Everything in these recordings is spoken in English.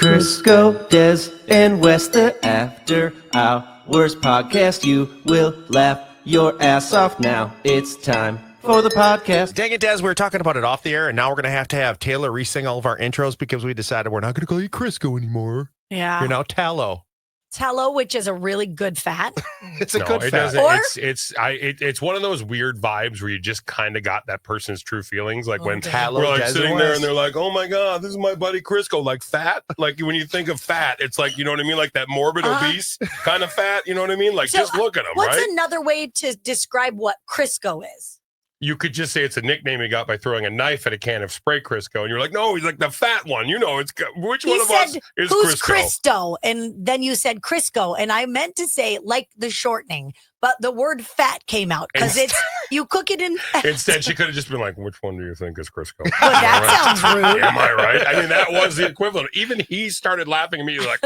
Crisco, Des, and Wes, the After Hours podcast. You will laugh your ass off now. It's time for the podcast. Dang it, Des, we were talking about it off the air, and now we're going to have Taylor re-sing all of our intros because we decided we're not going to call you Crisco anymore. Yeah. You're now Tallow. Tallow, which is a really good fat. It's a good fat. It's one of those weird vibes where you just kind of got that person's true feelings. Like when Tallow, we're like Des sitting and there Wes. and they're like, oh my God, this is my buddy Crisco. Like fat. Like when you think of fat, it's like, you know what I mean? Like that morbid obese kind of fat. You know what I mean? Like So, just look at him, What's right? another way to describe what Crisco is? You could just say it's a nickname he got by throwing a knife at a can of spray Crisco. And you're like, no, he's like the fat one. You know, which one of us is who's Crisco? Cristo? And then you said Crisco. And I meant to say like the shortening, but the word fat came out because it's, you cook it in. Instead, she could have just been like, which one do you think is Crisco? Well, that sounds rude. Am I right? I mean, that was the equivalent. Even he started laughing at me like,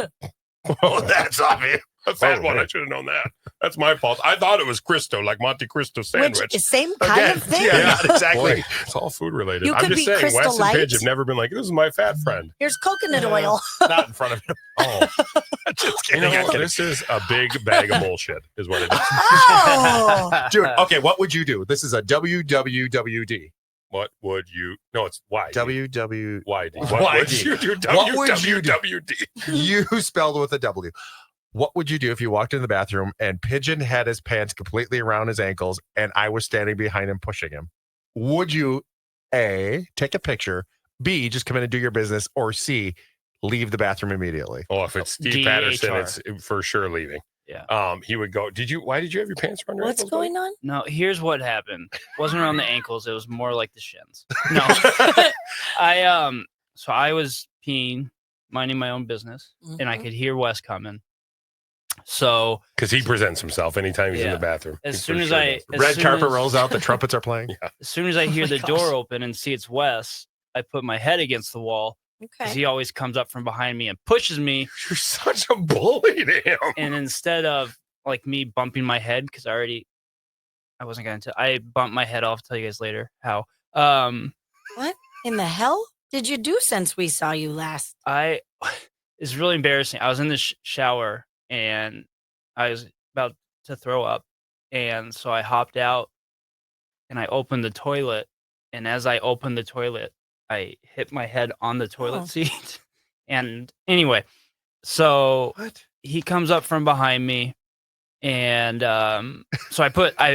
oh, that's obvious. A fat one. I should have known that. That's my fault. I thought it was Cristo, like Monte Cristo sandwich. Which is same kind of thing. Yeah, exactly. Boy, it's all food related. You I'm could just be saying, Crystal Wes and Light. Pidge have never been like, this is my fat friend. Here's coconut oil. Not in front of him. Oh, Just you kidding. know, this is a big bag of bullshit, is what it is. Oh. Dude, okay, what would you do? This is a WWWD. What would you? No, it's YD. WW. YD. YD. What would you do? What would you do? WWWD. You spelled with a W. What would you do if you walked in the bathroom and Pigeon had his pants completely around his ankles and I was standing behind him pushing him? Would you, A, take a picture, B, just come in and do your business, or C, leave the bathroom immediately? Oh, if it's Steve DHR. Patterson, it's for sure leaving. Yeah. He would go. Why did you have your pants around your What's ankles, going on? No, here's what happened. It wasn't around the ankles. It was more like the shins. No. So I was peeing, minding my own business, and I Mhm. could hear Wes coming. So Because he presents himself anytime he's in Yeah. the bathroom. as He soon for as sure I does. as Red soon carpet as- rolls out, the trumpets are playing. as soon as I hear Oh my the door gosh. open and see it's Wes, I put my head against the wall because Okay. he always comes up from behind me and pushes me. You're such a bully to him. And instead of like me bumping my head, because I wasn't going to, I bumped my head off. Tell you guys later how. What in the hell did you do since we saw you last? It's really embarrassing. I was in the shower and I was about to throw up, and so I hopped out and I opened the toilet. And as I opened the toilet, I hit my head on the toilet Oh. seat. And anyway, so What? he comes up from behind me, and so I put my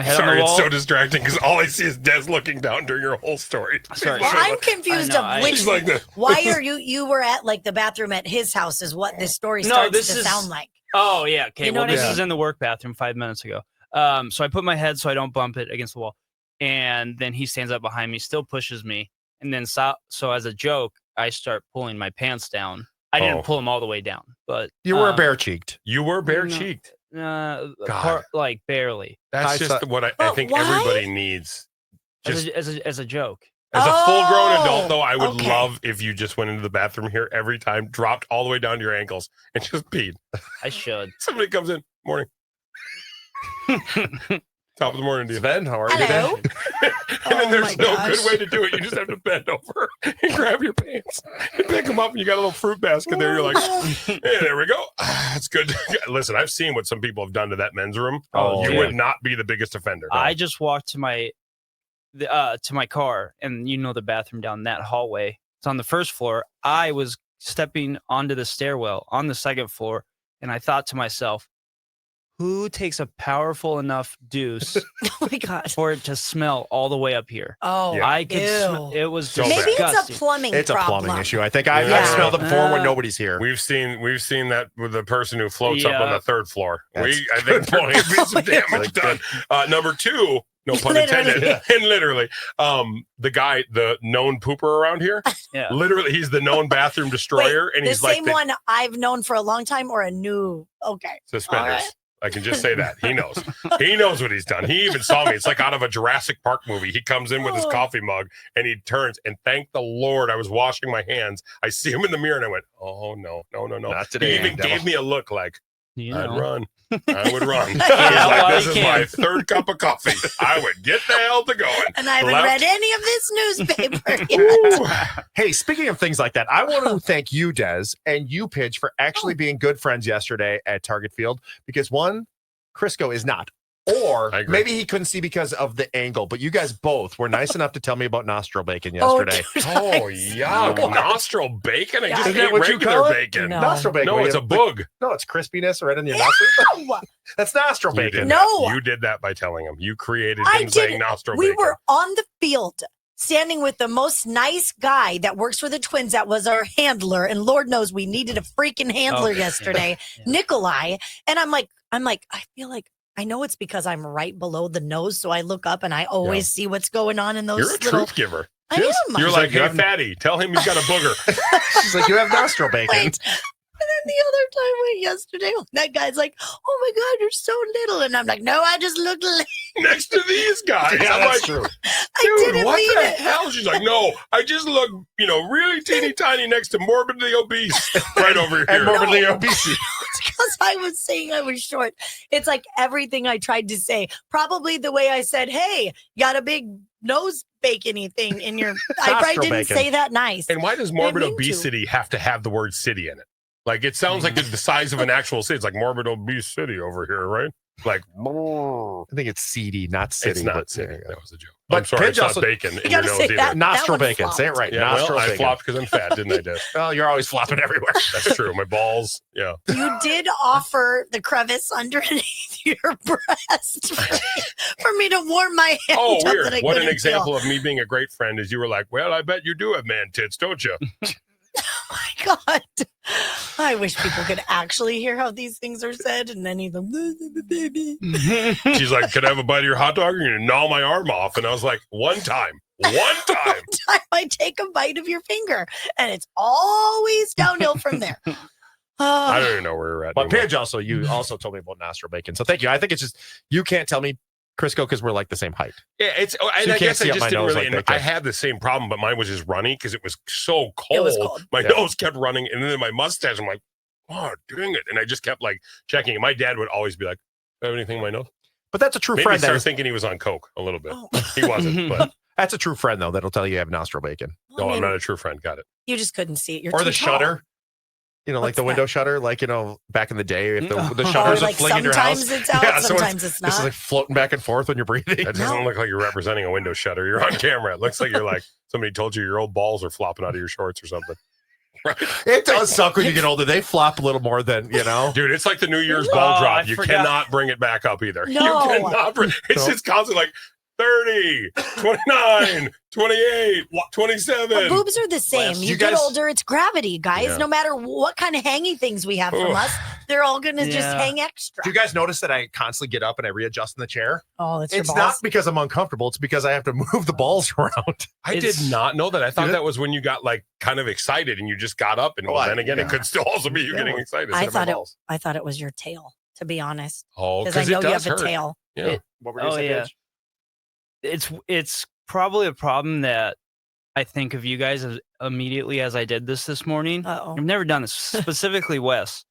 head Sorry, on the it's wall. so distracting because all I see is Des looking down during your whole story. Sorry. Well, So- I'm confused I know, of which. He's like this. Why are you were at like the bathroom at his house is what this story No, starts this to is- sound like. Oh yeah, okay. You know Well, what I this mean? is in the work bathroom 5 minutes ago. So I put my head so I don't bump it against the wall, and then he stands up behind me, still pushes me, and then so as a joke, I start pulling my pants down. I Oh. didn't pull them all the way down, but You were bare cheeked. You were bare cheeked. God. like barely That's I just saw- what I But think why? everybody needs. Just as a joke. as a full grown Oh, adult, though, I would okay. love if you just went into the bathroom here every time, dropped all the way down to your ankles, and just peed. I should. Somebody comes in, morning, top of the morning, to you. Sven, how are you Hello. today? And then Oh there's my no gosh. good way to do it. You just have to bend over and grab your pants and pick them up, and you got a little fruit basket there. You're like, hey, there we go. That's good. Listen, I've seen what some people have done to that men's room. Oh, You yeah. would not be the biggest offender. I just walked to my car, and the bathroom down that hallway. It's on the first floor. I was stepping onto the stairwell on the second floor, and I thought to myself, who takes a powerful enough deuce Oh my god. for it to smell all the way up here? Oh, Yeah. I could smell ew. it was So Maybe disgusting. it's a plumbing It's a problem. plumbing issue. I think I've Yeah. smelled it before when nobody's here. We've seen that with the person who floats up on Yeah. the third floor. That's I think plumbing would be some damage done. Number two, no pun intended, Literally. and literally, the guy, the known pooper around here, Yeah. literally, he's the known bathroom destroyer, Wait, and the he's like same the one I've known for a long time, or a new. Okay. suspenders. All right. I can just say that. He knows. He knows what he's done. He even saw me. It's like out of a Jurassic Park movie. He comes in with his Oh. coffee mug and he turns, and thank the Lord I was washing my hands. I see him in the mirror and I went, oh, no. Not today, He even devil. gave me a look like, You I'd know. run. I would run. He's Yeah, like, well, this you is can. my third cup of coffee. I would get the hell to going. And I haven't Left. read any of this newspaper yet. Hey, speaking of things like that, I want to thank you, Des, and you, Pidge, for actually being good friends yesterday at Target Field because one, Crisco is not. Or I agree. maybe he couldn't see because of the angle, but you guys both were nice enough to tell me about nostril bacon Oh, yesterday. dude, Oh, I'm yuck. so- Nostril bacon? I Yeah. just Isn't that ate what you regular call it? bacon. No. Nostril bacon. No, where it's you- a bug. No, it's crispiness right in your nostril. No, That's nostril You bacon. did No. that. You did that by telling him. You created I him saying didn't. nostril we bacon. were on the field standing with the most nice guy that works for the Twins that was our handler. And Lord knows we needed a freaking handler Okay. yesterday, Yeah. Nikolai. And I'm like, I feel like I know it's because I'm right below the nose. So I look up and I always see what's going on in those You're a little. truth giver. I am. You're She's like, like, you hey, have- fatty, tell him he's got a booger. She's like, you have nostril bacon. Wait. And then the other time yesterday, that guy's like, "Oh my God, you're so little," and I'm like, "No, I just look. Next to these guys. Yeah, I'm that's like, true. I dude, didn't what mean the it." hell? She's like, no, I just look, really teeny tiny next to morbidly obese right over here. And morbidly No. obese. Because I was saying I was short. It's like everything I tried to say. Probably the way I said, "Hey, you got a big nose bacony thing in your." I probably Nostril didn't bacon. say that nice. And why does morbid mean to. obesity have to have the word city in it? Like, it sounds like it's the size of an actual city. It's like morbid obese city over here, right? Like, I think it's seedy, not city. it's not but- city. That was a joke. But I'm sorry, Pidge it's not also- bacon in You your gotta nose say either. that. Nostril one bacon. Say it flopped. right. Yeah, nostril well, I bacon. flopped because I'm fat, didn't I, Des? Well, you're always flopping everywhere. That's true. My balls, yeah. You did offer the crevice underneath your breast for me to warm my hand. Oh, up weird. that I What an couldn't example of me being a great friend is you were like, well, I bet you do have man tits, don't you? feel. Oh my God. I wish people could actually hear how these things are said. And then he's like, baby. She's like, can I have a bite of your hot dog? You're going to gnaw my arm off. And I was like, one time. Time I take a bite of your finger. And it's always downhill from there. I don't even know where we're at. But anymore. Pidge you also told me about nostril bacon. So thank you. I think it's just, you can't tell me, Crisco, because we're like the same height. Yeah, it's. you I can't guess I see up just my didn't nose really. like they I can. had the same problem, but mine was just runny because it was so cold. It was cold. My Yeah. nose kept running, and then my mustache. I'm like, oh, dang it! And I just kept like checking. My dad would always be like, "Have anything in my nose?" But that's a true Maybe friend. start That thinking he was on coke a little bit. Oh. He wasn't, but that's a true friend, though, that'll tell you have nostril bacon. I no, I'm mean, not a true friend. Got it. you just couldn't see it. You're Or too the tall. shutter. Like What's the window that? shutter, like, back in the day, if the Or shutters like would fling in your house. sometimes it's out, Yeah, so sometimes it's This is not. like floating back and forth when you're breathing. That doesn't look like you're representing a window shutter. You're on camera. It looks like you're like somebody told you your old balls are flopping out of your shorts or something. Right? It does suck when you get older. They flop a little more than, Dude, it's like the New Year's ball Oh, drop. I You forgot. cannot bring it back up either. No. You cannot bring it's No. just constantly like 30, 29, 28, But 27. boobs are the same. Last- You, you get guys- older, it's gravity, guys. Yeah. No matter what kind of hangy things we have from Ugh. us, they're all going to just Yeah. hang extra. Do you guys notice that I constantly get up and I readjust in the chair? Oh, that's It's your not balls. because I'm uncomfortable. It's because I have to move the balls around. I did It's- not know that. I thought Yeah. that was when you got like kind of excited and you just got up. And Well, then again, yeah. it could still also be you Yeah, getting well, excited. I instead of my thought it. balls. I thought it was your tail, to be honest, Oh, because I because know it you does have a hurt. tail. Yeah. What were Oh, yeah. Paige? It's probably a problem that I think of you guys as immediately as I did this morning. Uh-oh. I've never done this, specifically Wes.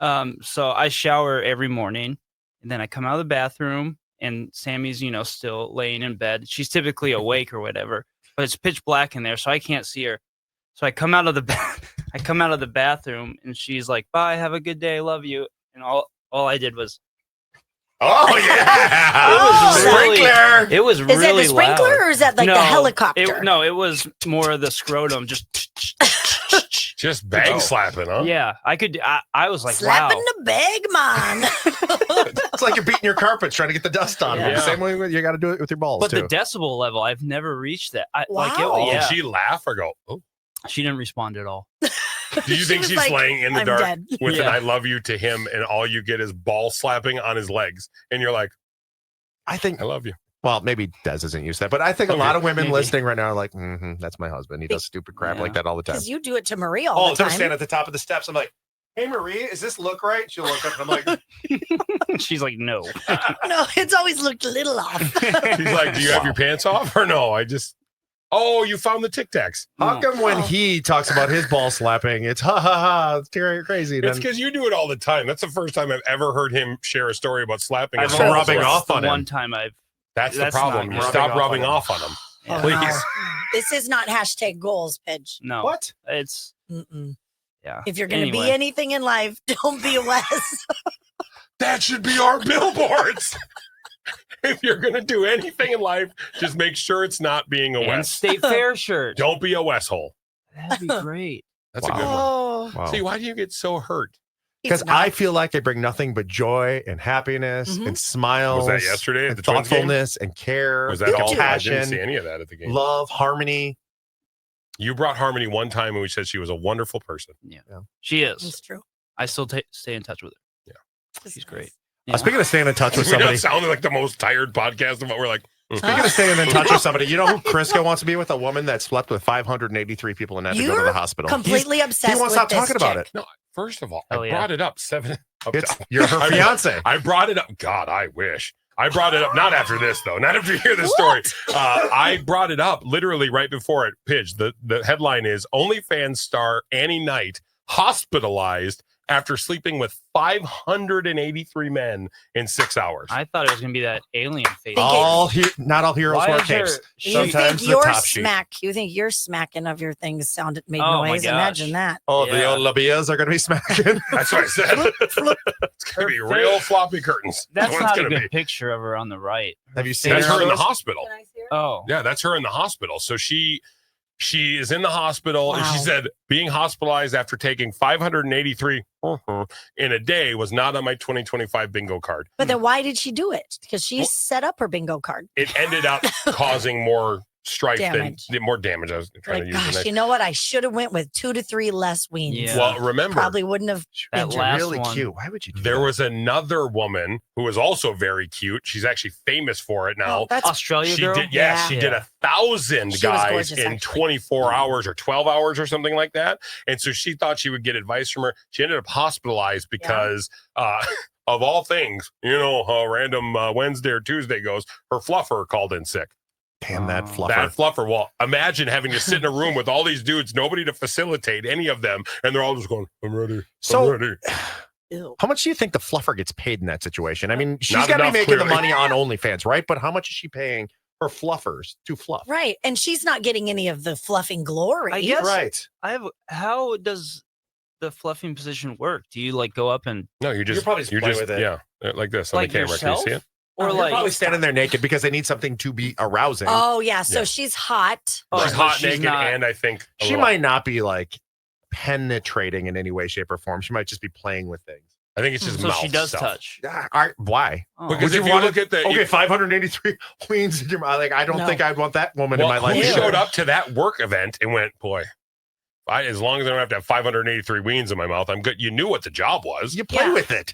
So I shower every morning, and then I come out of the bathroom, and Sammy's, still laying in bed. She's typically awake or whatever, but it's pitch black in there, so I can't see her. So I come out of the I come out of the bathroom, and she's like, "Bye, have a good day, love you." And all I did was Oh, yeah. It was really- Sprinkler. it was Is really that the sprinkler loud. or is that like No, the helicopter? No, it was more of the scrotum. Just Just bag Oh. slapping, huh? yeah, I could. I was like, Slapping wow. the bag, man. It's like you're beating your carpets trying to get the dust on them. Yeah. The same way you got to do it with your balls, But too. the decibel level, I've never reached that. Like it, Wow. yeah, Did she laugh or go, oh? she didn't respond at all. Do you She think was she's like, laying in the I'm dark dead. with an Yeah. I love you to him and all you get is ball slapping on his legs? And you're like, I think, I love you. well, maybe Des isn't used to that, but I think a Okay, lot of women maybe. listening right now are like, that's my husband. He does stupid crap Yeah. like that all the time. Because you do it to Marie all Oh, the they're time. standing at the top of the steps. I'm like, hey, Marie, does this look right? She'll look up and I'm like, She's like, no. No, it's always looked a little off. He's like, do you have your pants off or no? I just Oh, you found the Tic Tacs. How come when Oh. he talks about his ball slapping, it's ha ha ha, it's crazy. It's Then because you do it all the time. That's the first time I've ever heard him share a story about slapping. I've his been only- balls. rubbing that's off the on him. one time I've. That's the That's problem. not You good. stop Rubbing rubbing off off on him. Yeah. Please. Wow. This is not hashtag goals, Pidge. No. what? It's Mm-mm. yeah. If you're going to be Anyway. anything in life, don't be a Wes. That should be our billboards. If you're going to do anything in life, just make sure it's not being a And Wes. State Fair shirt. Don't be a Wes hole. That'd be great. That's Wow. a good one. Oh, Wow. See, why do you get so hurt? Because he's not. I feel like I bring nothing but joy and happiness Mhm. and smiles. Was that yesterday at and the Twins game? thoughtfulness and care. Was that and all? I compassion, didn't see any of that at the game. love, harmony. You brought Harmony one time and we said she was a wonderful person. She is. It's true. I still stay in touch with her. It's She's nice. great. Speaking of staying in touch with We somebody, not sounding like the most tired podcast of what we're like. speaking of staying in touch with somebody, you know who Crisco wants to be with? A woman that slept with 583 people and had to go to You're the hospital. Completely obsessed he won't with stop this talking about chick. it. No, first of all, Oh, I yeah. brought it up You're her I- fiance. I brought it up. God, I wish. I brought it up, not after this, though. Not after you hear this story. I brought it up literally right before it pitched. The headline is OnlyFans star Annie Knight hospitalized after sleeping with 583 men in 6 hours. I thought it was gonna be that alien face. Not all heroes Why wear is her- capes. You Sometimes think the your top sheet. smack, you think your smacking of your things made Oh, my noise. gosh. Imagine that. Oh, the Yeah. old labias are going to be smacking. That's what I said. It's going to be real floppy curtains. That's what not it's a gonna good picture of her on the right. Have you seen That's her in the those? hospital. I see her? Oh, Yeah, that's her in the hospital. So she is in the hospital, and she Wow. said being hospitalized after taking 583 in a day was not on my 2025 bingo card. But then why did she do it? Because she set up her bingo card. It ended up causing more strife Damage. than more damage. I was trying Like, to use the gosh, name. you know what? I should have went with 2 to 3 less weans. Yeah. Well, remember, Probably wouldn't have. that injured. last really one. cute. Why would you do there that? was another woman who was also very cute. She's actually famous for it now. Oh, that's Australia She girl. did, yes, Yeah. she did 1,000 She was guys gorgeous, in actually. 24 hours or 12 hours or something like that. And so she thought she would get advice from her. She ended up hospitalized because, of all things, you know how random Wednesday or Tuesday goes, her fluffer called in sick. Damn that Oh. fluffer. That fluffer. Well, imagine having to sit in a room with all these dudes, nobody to facilitate any of them, and they're all just going, I'm ready. So- I'm ready. Ew. How much do you think the fluffer gets paid in that situation? I mean, she's Not got to be enough, making the clearly. money on OnlyFans, right? But how much is she paying her fluffers to fluff? Right. And she's not getting any of the fluffing glory. I guess- Right. How does the fluffing position work? Do you like go up and No, you just, probably just you play just, with it. yeah, like this on like the camera. yourself? Can you see it? or Oh, You're like probably standing there naked because they need something to be arousing. Oh, yeah. So Yeah. she's hot. Oh, She's but hot, she's naked, not- and I think a she little- might not be like penetrating in any way, shape, or form. She might just be playing with things. I think it's just so mouth she does stuff. touch. Why? Oh. Because Would you if you want look at the Okay, 583 queens in your mouth. Like, I don't No. think I'd want that woman in my life. who Ew. either. showed up to that work event and went, boy, as long as I don't have to have 583 weens in my mouth, I'm good. You knew what the job was. You play Yeah. with it.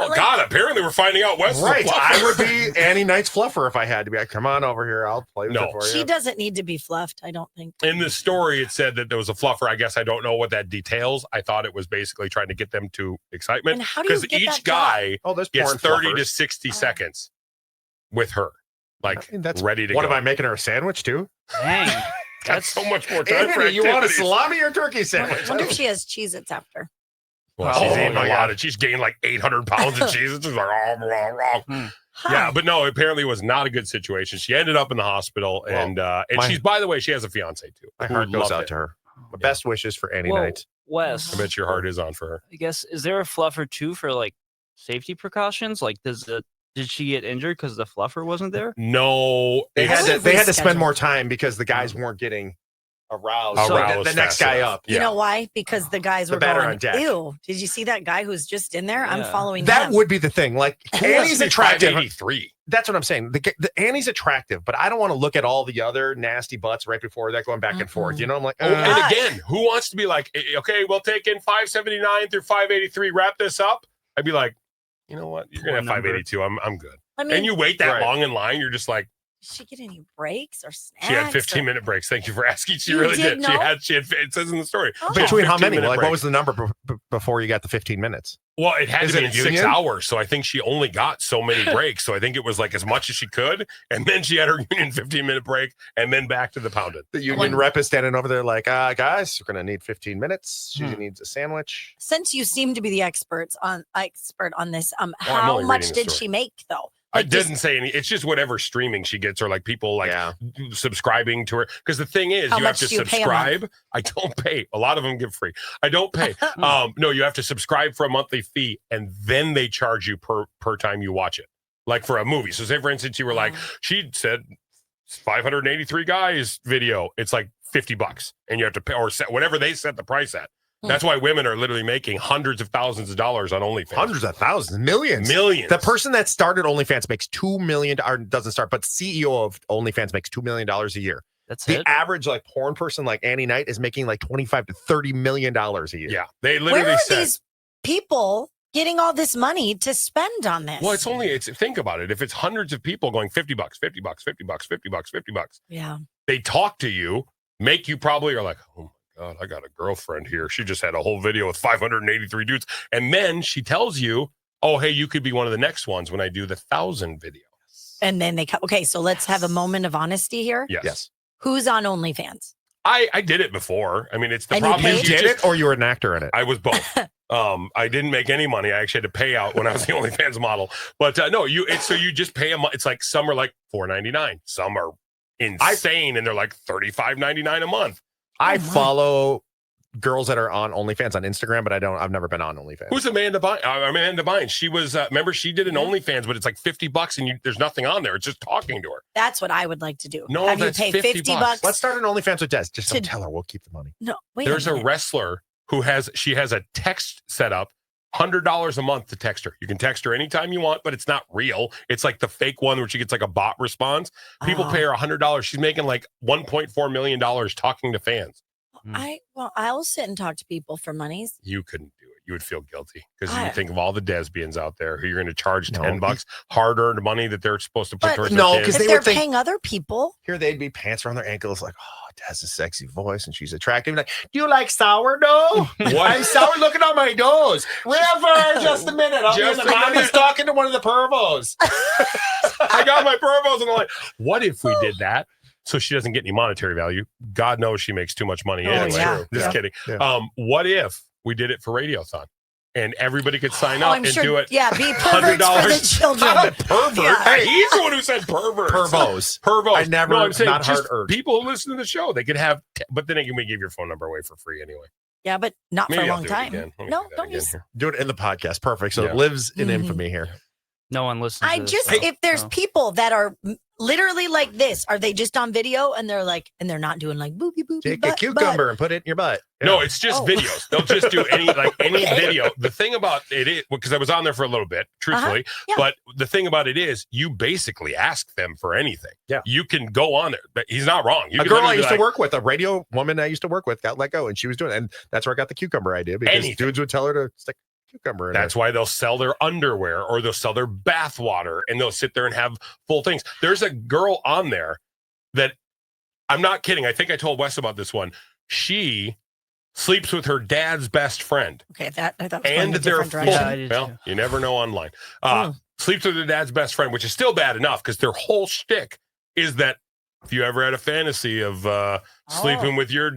Oh, Like- God, apparently we're finding out Wes is a Right. fluffer. I would be Annie Knight's fluffer if I had to be. Like, come on over here. I'll play with No. it for She you. doesn't need to be fluffed, I don't think. In the story, it said that there was a fluffer. I guess I don't know what that details. I thought it was basically trying to get them to excitement And how do you because get each that guy Oh, there's gets porn 30 to fluffers. 60 Oh. seconds with her, like I mean, that's ready to What go. am I making her a sandwich too? Dang. Got so much more time for Anthony, you want a activities. salami or turkey I sandwich? wonder if she has Cheez-Its after. Well, Oh, she's eating my a God. lot. She's gained like 800 pounds of cheese. It's just like, oh, wrong, wrong. Huh. Yeah, but no, apparently it was not a good situation. She ended up in the hospital, Well, and my- she's, by the way, she has a fiance too. My who heart goes loved out it. to her. My Yeah. best wishes for Annie Whoa, Knight. Wes, I bet your heart is on for her. I guess is there a fluffer too for like safety precautions? Like, did she get injured because the fluffer wasn't there? No, They I had would to. They had to spend reschedule. more time because the guys weren't getting aroused. So- So Aroused the next fast guy enough. up. You know why? Because the guys The were batter going, on deck. ew, did you see that guy who's just in there? I'm Yeah. following That him. would be the thing. Like Annie's attractive. 583. That's what I'm saying. The Annie's attractive, but I don't want to look at all the other nasty butts right before that going back and forth. You know, I'm like, Oh, uh, and God. again, who wants to be like, okay, we'll take in 579 through 583, wrap this up? I'd be like, you know what? You're gonna have Poor number. 582. I'm good. I mean, And you wait that Right. long in line, you're just like, did she get any breaks or snacks? she had or- 15-minute breaks. Thank you for asking. She You really did did. She know? had. It says in the story. Oh. between how many? 15-minute Like, break. what was the number before you got the 15 minutes? Well, it had Is to be it in a 6 union? hours, so I think she only got so many breaks. So I think it was like as much as she could, and then she had her union 15-minute break, and then back to the pounded. The union rep is standing over there like, guys, we're going to need 15 minutes. She Hmm. needs a sandwich. Since you seem to be the expert on this, I'm how only much reading the did story. she make though? I Like, just didn't say any. It's just whatever streaming she gets, or like people like Yeah. subscribing to her. Because the thing is, How you have much to do you pay a month? subscribe. I don't pay. A lot of them give free. I don't pay. No, you have to subscribe for a monthly fee, and then they charge you per time you watch it. Like for a movie. So say for instance, you were like, she said 583 guys video. It's like $50, and you have to pay or set whatever they set the price at. That's why women are literally making hundreds of thousands of dollars on OnlyFans. Hundreds of thousands, millions. Millions. The person that started OnlyFans makes $2 million, or doesn't start, but CEO of OnlyFans makes $2 million a year. That's The it. average like porn person like Annie Knight is making like $25 to $30 million a year. Yeah, they where literally are said. these people getting all this money to spend on this? Well, it's think about it. If it's hundreds of people going $50, $50, $50, $50, yeah. they talk to you, make you probably are like, oh my God, I got a girlfriend here. She just had a whole video with 583 dudes. And then she tells you, oh, hey, you could be one of the next ones when I do the 1,000 video. And then they come. Okay, so let's have a moment of honesty here. Yes. Who's on OnlyFans? I did it before. I mean, it's the And you problem is paid? You you did just, it, or you were an actor in it? I was both. I didn't make any money. I actually had to pay out when I was the OnlyFans model. But no, so you just pay them. It's like some are like $4.99. Some are insane, and they're like $35.99 a month. I follow girls that are on OnlyFans on Instagram, but I've never been on OnlyFans. Who's Amanda Bynes? Amanda Bynes. She was, remember, she did an OnlyFans, but it's like $50 and there's nothing on there. It's just talking to her. That's what I would like to do. No, have you that's pay $50. $50? Let's start an OnlyFans with Des. Just don't To- tell her. We'll keep the money. No, wait. There's a a minute. wrestler who has a text set up, $100 a month to text her. You can text her anytime you want, but it's not real. It's like the fake one where she gets like a bot response. People Oh. pay her $100. She's making like $1.4 million talking to fans. I'll sit and talk to people for monies. You couldn't do it. You would feel guilty because you I- would think of all the lesbians out there who you're going to charge No. $10 hard-earned money that they're supposed to put But- towards No, their 'cause kids. If they they're would think- paying other people, Here they'd be pants around their ankles, like, oh, Des' a sexy voice, and she's attractive. Like, do you like sourdough? I'm sour looking on my nose. River, just a minute. I'll Just be in a the mommy's minute. talking to one of the pervos. I got my purples, and I'm like, what if we did that? So she doesn't get any monetary value. God knows she makes too much money Oh, anyway. yeah. Just Yeah. kidding. Yeah. What if we did it for Radiothon and everybody could sign oh, up I'm and sure. do it? Yeah, be perverts for the $100. children. Not a pervert. Yeah. Hey, he's the one who said pervert. Pervos. Pervos. I never- No, I'm saying not just hard urge. people who listen to the show. They could have, but then again, we give your phone number away for free anyway. Yeah, but not for Maybe a I'll long do it time. again. Let me No, do that don't again use. here. Do it in the podcast. Perfect. So Yeah. it lives in Mhm. infamy here. No one listens. I to this just, stuff, if there's so. people that are literally like this, are they just on video and they're like, and they're not doing like boopy boopy? Take a cucumber and put it in your butt. No, it's just Oh. videos. They'll just do any Okay. video. The thing about it is, because I was on there for a little bit, truthfully, Yeah. but the thing about it is, you basically ask them for anything. Yeah. You can go on there. But he's not wrong. You A can girl I literally be used to like, work with, a radio woman I used to work with, got let go, and she was doing it. And that's where I got the cucumber idea, because Anything. dudes would tell her to stick cucumber in That's why they'll sell their underwear or they'll sell their bath water and they'll sit there and have full things. There's a girl on there that, I'm not kidding. I think I told Wes about this one. She sleeps with her dad's best friend. Okay, that I thought was going And a they're different full. direction. Yeah, I did Well, too. you never know online. Hmm. Sleeps with their dad's best friend, which is still bad enough because their whole shtick is that if you ever had a fantasy of sleeping with your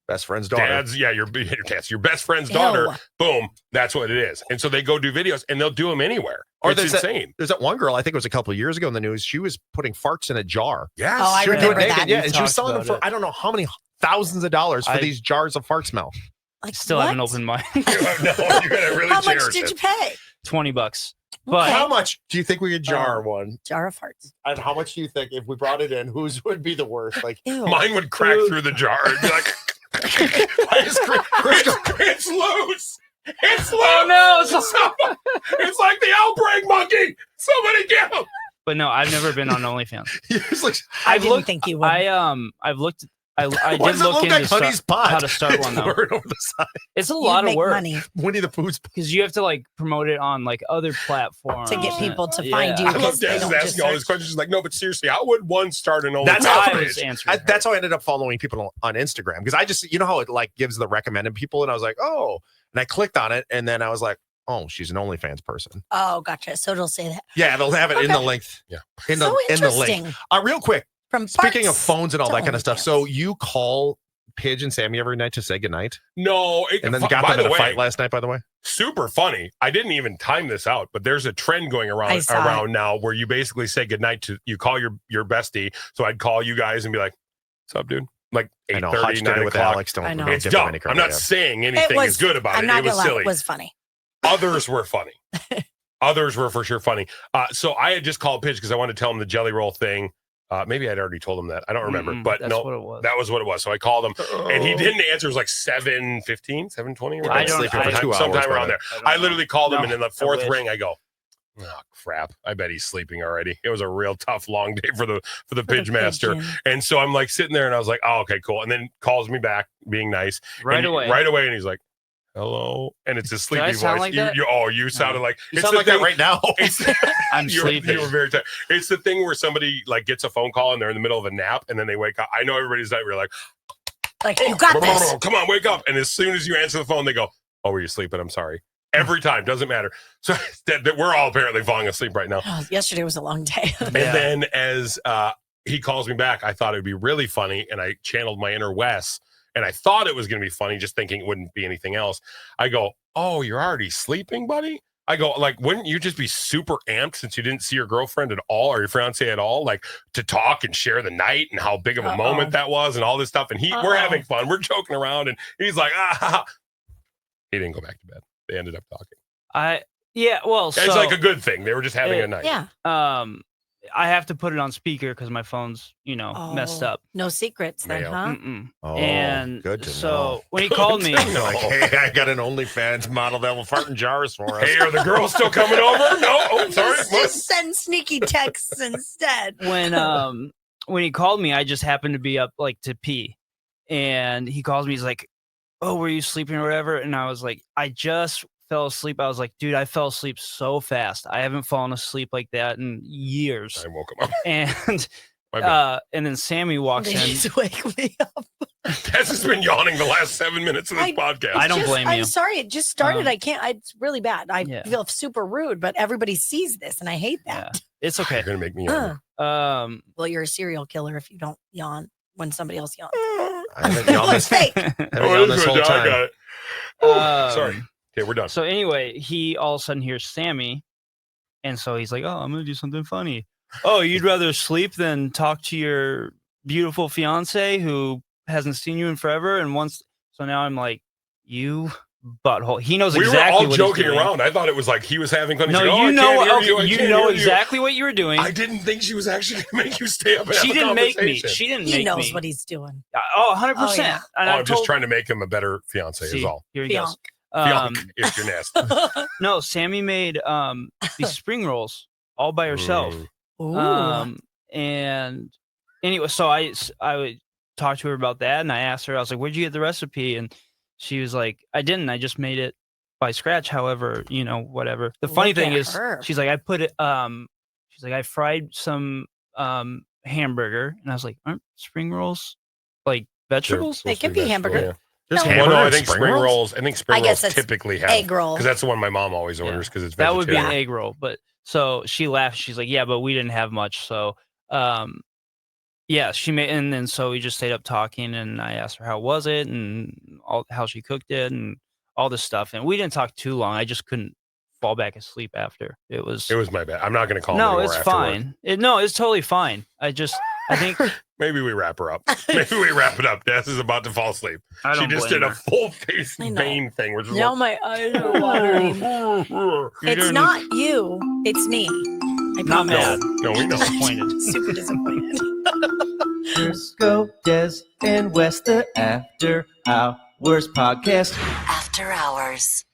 best friend's daughter. dad's, your best friend's daughter, Ew. boom, that's what it is. And so they go do videos and they'll do them anywhere. Or It's there's that- insane. There's that one girl, I think it was a couple of years ago in the news. She was putting farts in a jar. Yes. Oh, I She was doing remember it naked, that. yeah, We've and she was talked selling them for about it. I don't know how many thousands of dollars for I- these jars of fart smell. Like, Still have an what? open mind. No, you gotta really How much cherish did it. you pay? $20. But Okay. How much do you think we could jar one? Jar of farts. And how much do you think if we brought it in, whose would be the worst? Like, Ew. Mine would crack through the jar and be like, it's loose. It's loose. Oh, no. It's like the outbreak monkey. Somebody get him. but no, I've never been on OnlyFans. it's like, I I've didn't looked- think you would. I've looked I Why did does it look look like into Honey's pot? how to start It's one though. blurred over the side. It's a You'd lot of make work money Winnie the Pooh's. because you have to like promote it on like other platforms to get and- people to find yeah. you. I love 'cause they Des don't is just asking all these search. questions. She's like, no, but seriously, how would one start an That's OnlyFans how I was page? answering. That's how I ended up following people on Instagram because I just, how it like gives the recommended people, and I was like, oh, and I clicked on it, and then I was like, oh, she's an OnlyFans person. Oh, gotcha. So it'll say that. Yeah, they'll have it in the Okay. link. Yeah. in the So in the link. interesting. Real quick, From speaking of parts phones and all to that kind of stuff, so OnlyFans. you call Pidge and Sammy every night to say goodnight, No, and then got by them in the a way, fight last night. By the way, super funny. I didn't even time this out, but there's a trend going I around saw it. now where you basically say goodnight to you call your bestie. So I'd call you guys and be like, "What's up, dude?" Like I know 8:30, Hutch did 9 it with o'clock. Alex. Don't I know. It's give them dumb. any I'm credit, not yeah. saying It anything was is good about I'm it. not It was gonna lie, silly. it was funny. Others were funny. Others were for sure funny. So I had just called Pidge because I wanted to tell him the jelly roll thing. Maybe I'd already told him that. I don't remember, but that's no, what it was. that was what it was. So I called him, and he didn't answer. It was like 7:15, 7:20. I don't- sleeping for I- 2 hours, sometime around there. I literally called him, No, and in the I fourth wish. ring, I go, "Oh crap! I bet he's sleeping already." It was a real tough, long day for the Pidge master, Pigeon. and so I'm like sitting there, and I was like, "Oh, okay, cool." And then calls me back, being nice, right and away. right away, and he's like, "Hello," and it's his sleepy I sound voice. like that? You sounded like You it's sound the like that thing- right now. It's, I'm you sleeping. were very tired. It's the thing where somebody like gets a phone call and they're in the middle of a nap and then they wake up. I know everybody's like, we're like, Like, you got this. come on, wake up. And as soon as you answer the phone, they go, "Oh, were you sleeping? I'm sorry." Every time, doesn't matter. So that we're all apparently falling asleep right now. Oh, yesterday was a long day. And then as he calls me back, I thought it would be really funny, and I channeled my inner Wes, and I thought it was going to be funny, just thinking it wouldn't be anything else. I go, "Oh, you're already sleeping, buddy?" I go, like, wouldn't you just be super amped since you didn't see your girlfriend at all or your fiance at all, like to talk and share the night and how big of a moment that was and all this stuff? And we're having fun, we're joking around, and he's like, ah. He didn't go back to bed. They ended up talking. Well, so It's like a good thing. They were just having a night. Yeah. I have to put it on speaker because my phone's messed up. No secrets then, Mail. huh? Mm-mm. Oh, and good to so know. when he called me, You're like, hey, I got an OnlyFans model that will fart in jars for us. Hey, are the girls still coming over? No. Oh, sorry. Just send sneaky texts instead. when he called me, I just happened to be up like to pee, and he calls me. He's like, "Oh, were you sleeping or whatever?" And I was like, "I just fell asleep." I was like, "Dude, I fell asleep so fast. I haven't fallen asleep like that in years." I woke him up. And My bad. and then Sammy walks in. Please wake me up. Tess has been yawning the last 7 minutes of this podcast. I don't blame you. I'm sorry. It just started. I can't. It's really bad. I Yeah. feel super rude, but everybody sees this, and I hate Yeah, that. it's You're okay. gonna make me yawn. Well, you're a serial killer if you don't yawn when somebody else yawns. I haven't yawned Well, it's this, fake. I haven't yawned this whole I time. got it. Ooh, sorry. Okay, we're done. So anyway, he all of a sudden hears Sammy, and so he's like, "Oh, I'm gonna do something funny." "Oh, you'd rather sleep than talk to your beautiful fiance who hasn't seen you in forever and once." So now I'm like, "You butthole." He knows We exactly were all what joking he's doing. around. I thought it was like he was having fun. He's No, like, "Oh, you I know, can't hear okay, I you can't know hear you." exactly what you were doing. I didn't think she was actually going to make you stay up and She have a didn't make me. conversation. She didn't He make knows me. what he's doing. 100%. Oh, yeah. And Oh, I've I'm just told- trying to make him a better fiance is See, all. here he Fionk. goes. If you're nasty. No, Sammy made these spring rolls all by herself. Mm. Ooh. And anyway, so I would talk to her about that, and I asked her, I was like, "Where'd you get the recipe?" And she was like, "I didn't. I just made it by scratch. However, whatever." The funny Look thing at is, her. she's like, "I put it." She's like, "I fried some hamburger," and I was like, "Aren't spring rolls like vegetables?" They can be hamburger. There's No. Well, hamburger no, I and think spring rolls. I think spring I guess rolls that's typically have egg roll. because that's the one my mom always Yeah. orders because it's That would be an vegetarian. egg roll. But so she laughed. She's like, "Yeah, but we didn't have much." So, yeah, she made, and then so we just stayed up talking, and I asked her how was it and how she cooked it and all this stuff, and we didn't talk too long. I just couldn't fall back asleep after. It was my bad. I'm not going to call him no, anymore it's afterward. fine. It's totally fine. I think Maybe we wrap her up. Maybe we wrap it up. Des is about to fall asleep. I She don't just blame did a her. full face I know. vein thing. Which is Now my eyes are watering. It's not you. It's me. I Not promise. mad. No, we know. disappointed. Super disappointed. Go Des and West, the After Hours podcast. After Hours.